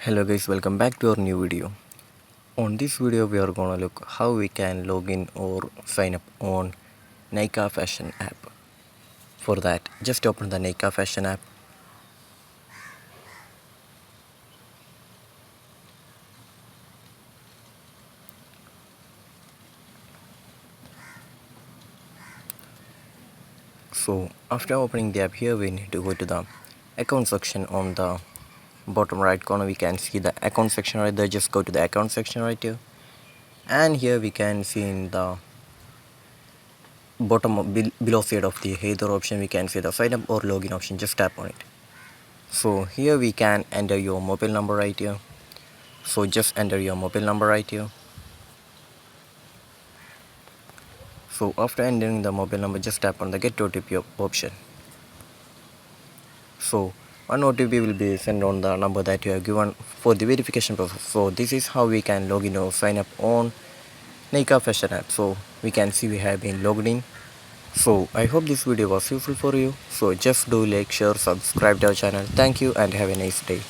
Hello guys, welcome back to our new video. On this video we are gonna look how we can log in or sign up on Nykaa Fashion app. For that, just open the Nykaa Fashion app. So after opening the app, here we need to go to the account section. On the bottom right corner we can see the account section right there. Just go to the account section right here, and here we can see in the bottom below side of the header option we can see the sign up or login option. Just tap on it. So here we can enter your mobile number right here. So just enter your mobile number right here. So after entering the mobile number, just tap on the get OTP option. So one OTP will be sent on the number that you have given for the verification process. So this is how we can log in or sign up on Nykaa Fashion app. So we can see we have been logged in. So I hope this video was useful for you. So just do like, share, subscribe to our channel. Thank you and have a nice day.